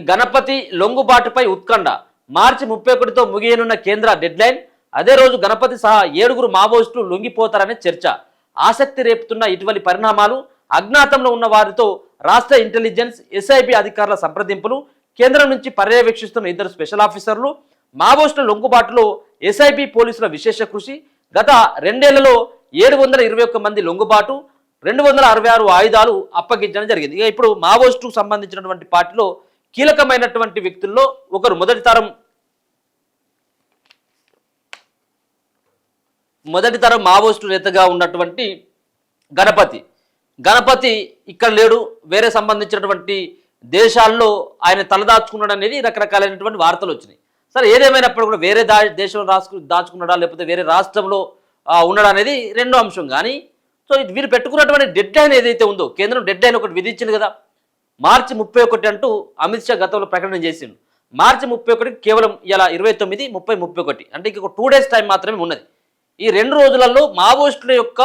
గణపతి లొంగుబాటుపై ఉత్కంఠ. మార్చి 31తో ముగియనున్న కేంద్ర డెడ్లైన్. అదే రోజు గణపతి సహా 7గురు మావోయిస్టులు లొంగిపోతారనే చర్చ. ఆసక్తి రేపుతున్న ఇటీవలి పరిణామాలు, అజ్ఞాతంలో ఉన్న వారితో రాష్ట్ర ఇంటెలిజెన్స్ ఎస్ఐబి అధికారుల సంప్రదింపులు, కేంద్రం నుంచి పర్యవేక్షిస్తున్న 2 స్పెషల్ ఆఫీసర్లు, మావోయిస్టుల లొంగుబాటులో ఎస్ఐబి పోలీసుల విశేష కృషి. గత 2 ఏళ్లలో 721 మంది లొంగుబాటు, 266 ఆయుధాలు అప్పగించడం జరిగింది. ఇక ఇప్పుడు మావోయిస్టుకు సంబంధించినటువంటి పార్టీలో కీలకమైనటువంటి వ్యక్తుల్లో ఒకరు మొదటి తరం మావోయిస్టు నేతగా ఉన్నటువంటి గణపతి ఇక్కడ లేడు, వేరే సంబంధించినటువంటి దేశాల్లో ఆయన తలదాచుకున్నాడు అనేది రకరకాలైనటువంటి వార్తలు వచ్చినాయి. సరే, ఏదేమైనప్పుడు కూడా వేరే దేశంలో దాచుకున్నాడా లేకపోతే వేరే రాష్ట్రంలో ఉన్నాడా అనేది రెండో అంశం. కానీ సో వీరు పెట్టుకున్నటువంటి డెడ్ లైన్ ఏదైతే ఉందో, కేంద్రం డెడ్ లైన్ ఒకటి విధించింది కదా, మార్చి 31 అంటూ అమిత్ షా గతంలో ప్రకటన చేసిండు. మార్చి 31 కేవలం ఇలా 29, 30, 31 అంటే ఇంకొక 2 డేస్ టైం మాత్రమే ఉన్నది. ఈ 2 రోజులలో మావోయిస్టుల యొక్క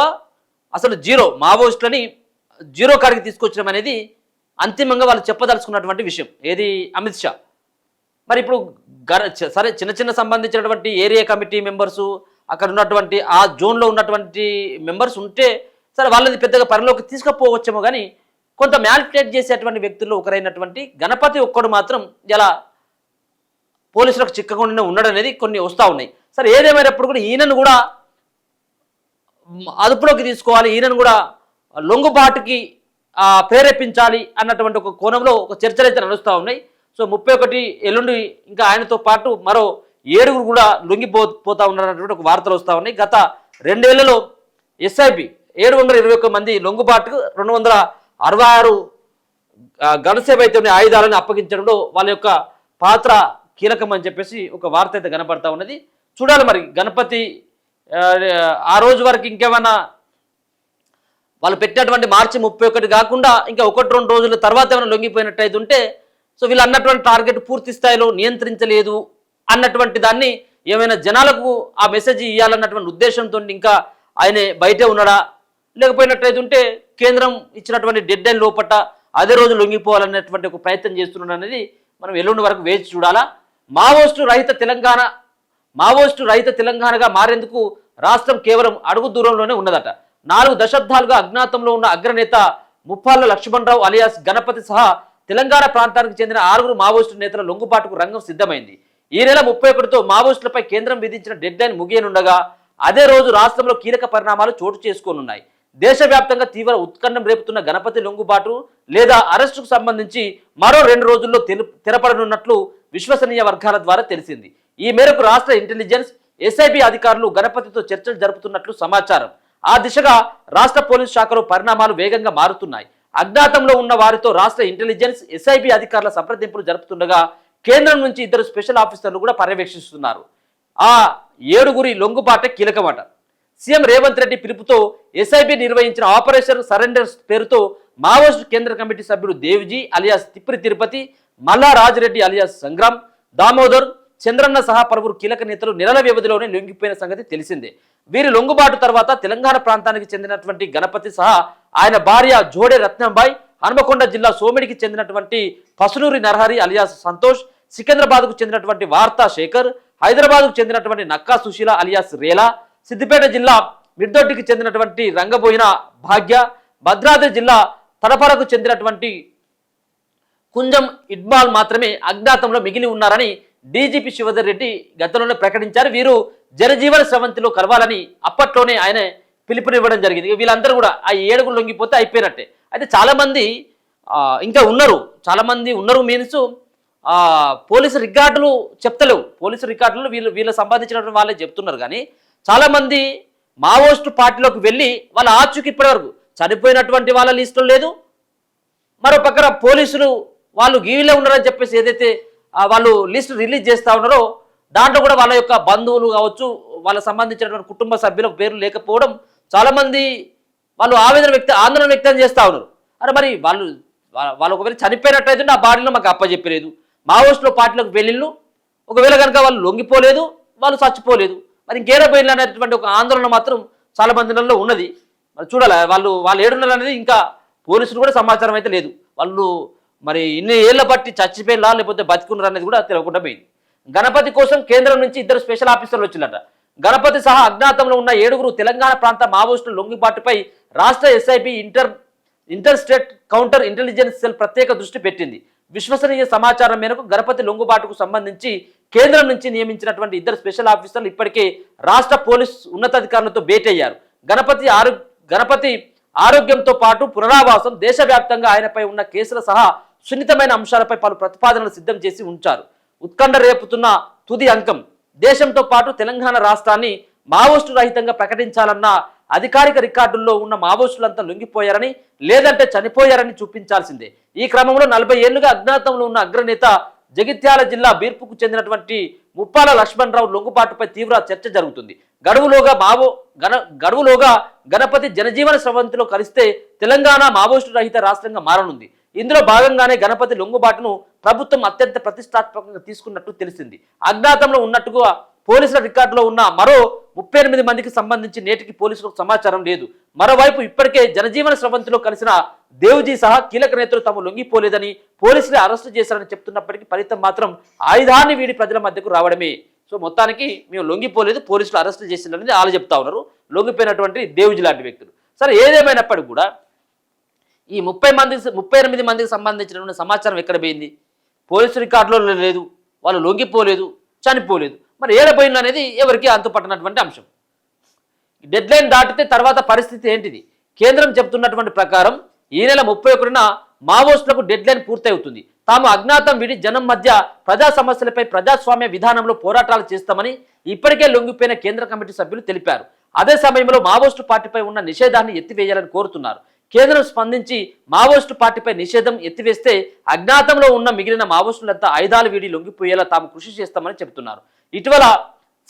అసలు మావోయిస్టులని జీరో కాడికి తీసుకొచ్చడం అనేది అంతిమంగా వాళ్ళు చెప్పదలుచుకున్నటువంటి విషయం. ఏది అమిత్ షా. మరి ఇప్పుడు సరే, చిన్న సంబంధించినటువంటి ఏరియా కమిటీ మెంబర్సు, అక్కడ ఉన్నటువంటి ఆ జోన్లో ఉన్నటువంటి మెంబర్స్ ఉంటే సరే, వాళ్ళది పెద్దగా పరిలోకి తీసుకుపోవచ్చేమో. కానీ కొంత మ్యానిపులేట్ చేసేటువంటి వ్యక్తుల్లో ఒకరైనటువంటి గణపతి ఒక్కడు మాత్రం ఇలా పోలీసులకు చిక్కకుండా ఉండడం అనేది కొన్ని వస్తూ ఉన్నాయి. సరే, ఏదేమైనప్పుడు కూడా ఈయనను కూడా అదుపులోకి తీసుకోవాలి, ఈయనను కూడా లొంగుబాటుకి ప్రేరేపించాలి అన్నటువంటి ఒక కోణంలో ఒక చర్చలు అయితే నడుస్తూ ఉన్నాయి. సో 31 ఎల్లుండి ఇంకా ఆయనతో పాటు మరో 7గురు కూడా లొంగిపోతా ఉన్నారన్నటువంటి ఒక వార్తలు వస్తూ ఉన్నాయి. గత 2 ఏళ్లలో ఎస్ఐబి 721 మంది లొంగుబాటుకు 266 గణసేవ అయితే ఆయుధాలను అప్పగించడంలో వాళ్ళ యొక్క పాత్ర కీలకం అని చెప్పేసి ఒక వార్త అయితే కనపడతా ఉన్నది. చూడాలి మరి గణపతి ఆ రోజు వరకు ఇంకేమైనా వాళ్ళు పెట్టినటువంటి మార్చి 31 కాకుండా ఇంకా 1-2 రోజుల తర్వాత ఏమైనా లొంగిపోయినట్టయితే ఉంటే, సో వీళ్ళు అన్నటువంటి టార్గెట్ పూర్తి స్థాయిలో నియంత్రించలేదు అన్నటువంటి దాన్ని ఏమైనా జనాలకు ఆ మెసేజ్ ఇవ్వాలన్నటువంటి ఉద్దేశంతో ఇంకా ఆయన బయటే ఉన్నాడా, లేకపోయినట్టయితే ఉంటే కేంద్రం ఇచ్చినటువంటి డెడ్ లైన్ లోపట అదే రోజు లొంగిపోవాలనేటువంటి ఒక ప్రయత్నం చేస్తున్నాడు అనేది మనం ఎల్లుండి వరకు వేచి చూడాలా. మావోయిస్టు రహిత తెలంగాణగా మారేందుకు రాష్ట్రం కేవలం అడుగు దూరంలోనే ఉన్నదట. 4 దశాబ్దాలుగా అజ్ఞాతంలో ఉన్న అగ్రనేత ముప్పాళ్ల లక్ష్మణరావు అలియాస్ గణపతి సహా తెలంగాణ ప్రాంతానికి చెందిన 6గురు మావోయిస్టు నేతల లొంగుబాటుకు రంగం సిద్ధమైంది. ఈ నెల 31తో మావోయిస్టులపై కేంద్రం విధించిన డెడ్ లైన్ ముగియనుండగా అదే రోజు రాష్ట్రంలో కీలక పరిణామాలు చోటు చేసుకోనున్నాయి. దేశవ్యాప్తంగా తీవ్ర ఉత్కంఠం రేపుతున్న గణపతి లొంగుబాటు లేదా అరెస్టుకు సంబంధించి మరో 2 రోజుల్లో తెరపడనున్నట్లు విశ్వసనీయ వర్గాల ద్వారా తెలిసింది. ఈ మేరకు రాష్ట్ర ఇంటెలిజెన్స్ ఎస్ఐబి అధికారులు గణపతితో చర్చలు జరుపుతున్నట్లు సమాచారం. ఆ దిశగా రాష్ట్ర పోలీసు శాఖలో పరిణామాలు వేగంగా మారుతున్నాయి. అజ్ఞాతంలో ఉన్న వారితో రాష్ట్ర ఇంటెలిజెన్స్ ఎస్ఐబి అధికారుల సంప్రదింపులు జరుపుతుండగా కేంద్రం నుంచి 2 స్పెషల్ ఆఫీసర్లు కూడా పర్యవేక్షిస్తున్నారు. ఆ 7గురి లొంగుబాటే కీలకమాట. సీఎం రేవంత్ రెడ్డి పిలుపుతో ఎస్ఐబి నిర్వహించిన ఆపరేషన్ సరెండర్ పేరుతో మావోయిస్టు కేంద్ర కమిటీ సభ్యుడు దేవ్జీ అలియాస్ తిప్పిరి తిరుపతి, మల్లా రాజిరెడ్డి అలియాస్ సంగ్రామ్, దామోదర్, చంద్రన్న సహా పలువురు కీలక నేతలు నెలల వ్యవధిలోనే లొంగిపోయిన సంగతి తెలిసిందే. వీరి లొంగుబాటు తర్వాత తెలంగాణ ప్రాంతానికి చెందినటువంటి గణపతి సహా ఆయన భార్య జోడే రత్నంబాయ్, హనుమకొండ జిల్లా సోమిడికి చెందినటువంటి పసునూరి నరహరి అలియాస్ సంతోష్, సికింద్రాబాద్కు చెందినటువంటి వార్తా శేఖర్, హైదరాబాద్కు చెందినటువంటి నక్కా సుశీల అలియాస్ రేలా, సిద్దిపేట జిల్లా మిర్దొడ్డికి చెందినటువంటి రంగబోయిన భాగ్య, భద్రాద్రి జిల్లా తడపరకు చెందినటువంటి కుంజం ఇడ్బాల్ మాత్రమే అజ్ఞాతంలో మిగిలి ఉన్నారని డీజీపీ శివధర్ రెడ్డి గతంలోనే ప్రకటించారు. వీరు జనజీవన స్రవంతిలో కలవాలని అప్పట్లోనే ఆయన పిలుపునివ్వడం జరిగింది. వీళ్ళందరూ కూడా ఆ 7గురు లొంగిపోతే అయిపోయినట్టే. అయితే చాలామంది ఇంకా ఉన్నారు మీన్స్ పోలీసు రికార్డులు చెప్తలేవు. పోలీసు రికార్డులు వీళ్ళు సంబంధించినటువంటి వాళ్ళే చెప్తున్నారు. కానీ చాలామంది మావోయిస్టు పార్టీలోకి వెళ్ళి వాళ్ళ ఆచూకి ఇప్పటివరకు చనిపోయినటువంటి వాళ్ళ లిస్టులో లేదు. మరో పక్కన పోలీసులు వాళ్ళు గీవిలే ఉన్నారని చెప్పేసి ఏదైతే వాళ్ళు లిస్ట్ రిలీజ్ చేస్తూ ఉన్నారో దాంట్లో కూడా వాళ్ళ యొక్క బంధువులు కావచ్చు, వాళ్ళకి సంబంధించినటువంటి కుటుంబ సభ్యుల పేర్లు లేకపోవడం చాలామంది వాళ్ళు ఆందోళన వ్యక్తం చేస్తూ ఉన్నారు. అరే మరి వాళ్ళు ఒకవేళ చనిపోయినట్టయితే ఆ బాడీలో మాకు అప్పచెప్పలేదు, మావోయిస్టుల పార్టీలోకి వెళ్ళిళ్ళు, ఒకవేళ కనుక వాళ్ళు లొంగిపోలేదు, వాళ్ళు చచ్చిపోలేదు, మరి ఇంకేదో పోయిన అనేటువంటి ఒక ఆందోళన మాత్రం చాలా మందిలో ఉన్నది. మరి చూడాలి వాళ్ళు ఏడున్నారు అనేది ఇంకా పోలీసులు కూడా సమాచారం అయితే లేదు. వాళ్ళు మరి ఇన్ని ఏళ్ల బట్టి చచ్చిపోయినా లేకపోతే బతికున్నారా అనేది కూడా తెలియకుండా పోయింది. గణపతి కోసం కేంద్రం నుంచి 2 స్పెషల్ ఆఫీసర్లు వచ్చిందట. గణపతి సహా అజ్ఞాతంలో ఉన్న 7 తెలంగాణ ప్రాంత మావోయిస్టుల లొంగిబాటుపై రాష్ట్ర SIB inter state counter intelligence cell ప్రత్యేక దృష్టి పెట్టింది. విశ్వసనీయ సమాచారం మేరకు గణపతి లొంగుబాటుకు సంబంధించి కేంద్రం నుంచి నియమించినటువంటి 2 స్పెషల్ ఆఫీసర్లు ఇప్పటికే రాష్ట్ర పోలీస్ ఉన్నతాధికారులతో భేటీ అయ్యారు. గణపతి ఆరోగ్యంతో పాటు పునరావాసం, దేశవ్యాప్తంగా ఆయనపై ఉన్న కేసుల సహా సున్నితమైన అంశాలపై పలు ప్రతిపాదనలు సిద్ధం చేసి ఉంచారు. ఉత్కంఠ రేపుతున్న తుది అంకం దేశంతో పాటు తెలంగాణ రాష్ట్రాన్ని మావోయిస్టు రహితంగా ప్రకటించాలన్న అధికారిక రికార్డుల్లో ఉన్న మావోయిస్టులంతా లొంగిపోయారని లేదంటే చనిపోయారని చూపించాల్సిందే. ఈ క్రమంలో 40 ఏళ్లుగా అజ్ఞాతంలో ఉన్న అగ్రనేత జగిత్యాల జిల్లా బీర్పుకు చెందినటువంటి ముప్పాల లక్ష్మణరావు లొంగుబాటుపై తీవ్ర చర్చ జరుగుతుంది. గడువులోగా గణపతి జనజీవన స్రవంతిలో కలిస్తే తెలంగాణ మావోయిస్టు రహిత రాష్ట్రంగా మారనుంది. ఇందులో భాగంగానే గణపతి లొంగుబాటును ప్రభుత్వం అత్యంత ప్రతిష్టాత్మకంగా తీసుకున్నట్టు తెలిసింది. అజ్ఞాతంలో ఉన్నట్టుగా పోలీసుల రికార్డులో ఉన్న మరో 38 మందికి సంబంధించి నేటికి పోలీసులకు సమాచారం లేదు. మరోవైపు ఇప్పటికే జనజీవన స్రవంతిలో కలిసిన దేవుజీ సహా కీలక నేతలు తాము లొంగిపోలేదని పోలీసులు అరెస్టు చేశారని చెప్తున్నప్పటికీ ఫలితం మాత్రం ఆయుధాన్ని వీడి ప్రజల మధ్యకు రావడమే. సో మొత్తానికి మేము లొంగిపోలేదు, పోలీసులు అరెస్టు చేసిందనేది వాళ్ళు చెప్తా ఉన్నారు, లొంగిపోయినటువంటి దేవుజీ లాంటి వ్యక్తులు. సరే, ఏదేమైనప్పటికీ కూడా ఈ 38 మందికి సంబంధించినటువంటి సమాచారం ఎక్కడ పోయింది? పోలీసు రికార్డులో లేదు, వాళ్ళు లొంగిపోలేదు, చనిపోలేదు. మరి ఏడపోయింది అనేది ఎవరికి అంతుపట్టినటువంటి అంశం. డెడ్ లైన్ దాటితే తర్వాత పరిస్థితి ఏంటిది? కేంద్రం చెబుతున్నటువంటి ప్రకారం ఈ నెల 31న మావోయిస్టులకు డెడ్ లైన్ పూర్తవుతుంది. తాము అజ్ఞాతం విడి జనం మధ్య ప్రజా సమస్యలపై ప్రజాస్వామ్య విధానంలో పోరాటాలు చేస్తామని ఇప్పటికే లొంగిపోయిన కేంద్ర కమిటీ సభ్యులు తెలిపారు. అదే సమయంలో మావోయిస్టు పార్టీపై ఉన్న నిషేధాన్ని ఎత్తివేయాలని కోరుతున్నారు. కేంద్రం స్పందించి మావోయిస్టు పార్టీపై నిషేధం ఎత్తివేస్తే అజ్ఞాతంలో ఉన్న మిగిలిన మావోయిస్టులంతా ఆయుధాలు వీడి లొంగిపోయేలా తాము కృషి చేస్తామని చెబుతున్నారు. ఇటీవల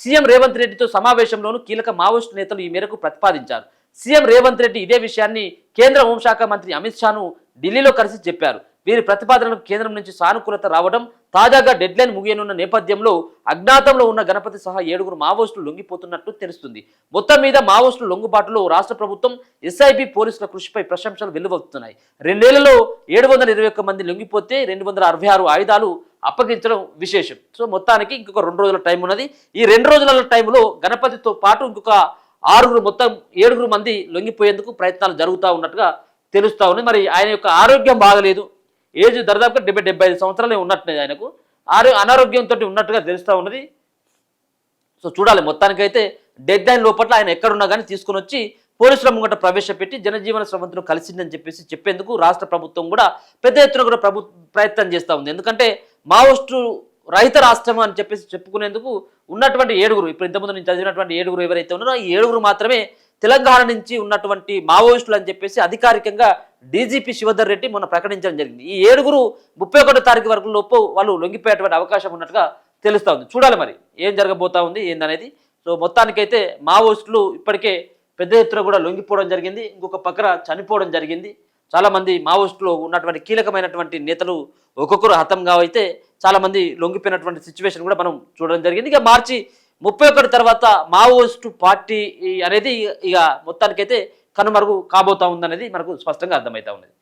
సీఎం రేవంత్ రెడ్డితో సమావేశంలోనూ కీలక మావోయిస్టు నేతలు ఈ మేరకు ప్రతిపాదించారు. సీఎం రేవంత్ రెడ్డి ఇదే విషయాన్ని కేంద్ర హోంశాఖ మంత్రి అమిత్ షాను ఢిల్లీలో కలిసి చెప్పారు. వీరి ప్రతిపాదనలకు కేంద్రం నుంచి సానుకూలత రావడం, తాజాగా డెడ్ లైన్ ముగియనున్న నేపథ్యంలో అజ్ఞాతంలో ఉన్న గణపతి సహా 7 మావోయిస్టులు లొంగిపోతున్నట్టు తెలుస్తుంది. మొత్తం మీద మావోయిస్టుల లొంగుబాటులో రాష్ట్ర ప్రభుత్వం, ఎస్ఐబి పోలీసుల కృషిపై ప్రశంసలు వెల్లువెత్తుతున్నాయి. 2 ఏళ్లలో 721 మంది లొంగిపోతే 266 ఆయుధాలు అప్పగించడం విశేషం. సో మొత్తానికి ఇంకొక 2 రోజుల టైం ఉన్నది. ఈ 2 రోజుల టైంలో గణపతితో పాటు ఇంకొక 6 మొత్తం 7 మంది లొంగిపోయేందుకు ప్రయత్నాలు జరుగుతూ ఉన్నట్టుగా తెలుస్తూ ఉంది. మరి ఆయన యొక్క ఆరోగ్యం బాగలేదు, ఏజ్ దాదాపుగా 75 సంవత్సరాలే ఉన్నట్టున్నది, ఆయనకు అనారోగ్యంతో ఉన్నట్టుగా తెలుస్తూ ఉన్నది. సో చూడాలి, మొత్తానికైతే డెడ్ లైన్ లోపల ఆయన ఎక్కడున్నా కానీ తీసుకుని వచ్చి పోలీసుల ముంగట ప్రవేశపెట్టి జనజీవన స్రవంతిలో కలిసిందని చెప్పేందుకు రాష్ట్ర ప్రభుత్వం కూడా పెద్ద ఎత్తున కూడా ప్రయత్నం చేస్తూ ఉంది. ఎందుకంటే మావోయిస్టు రహిత రాష్ట్రం అని చెప్పుకునేందుకు ఉన్నటువంటి 7, ఇప్పుడు ఇంతకుముందు నేను చదివినటువంటి 7 ఎవరైతే ఉన్నారో ఈ 7 మాత్రమే తెలంగాణ నుంచి ఉన్నటువంటి మావోయిస్టులు అని చెప్పేసి అధికారికంగా డీజీపీ శివధర్ రెడ్డి మొన్న ప్రకటించడం జరిగింది. ఈ 7 31వ తారీఖు వరకు లోపు వాళ్ళు లొంగిపోయేటువంటి అవకాశం ఉన్నట్టుగా తెలుస్తూ ఉంది. చూడాలి మరి ఏం జరగబోతా ఉంది ఏందనేది. సో మొత్తానికైతే మావోయిస్టులు ఇప్పటికే పెద్ద ఎత్తున కూడా లొంగిపోవడం జరిగింది, ఇంకొక పక్కన చనిపోవడం జరిగింది. చాలామంది మావోయిస్టులో ఉన్నటువంటి కీలకమైనటువంటి నేతలు ఒక్కొక్కరు హతంగా అయితే చాలామంది లొంగిపోయినటువంటి సిచ్యువేషన్ కూడా మనం చూడడం జరిగింది. ఇక మార్చి 31 తర్వాత మావోయిస్టు పార్టీ అనేది ఇక మొత్తానికైతే కనుమరుగు కాబోతా ఉందనేది మనకు స్పష్టంగా అర్థమవుతా ఉన్నది.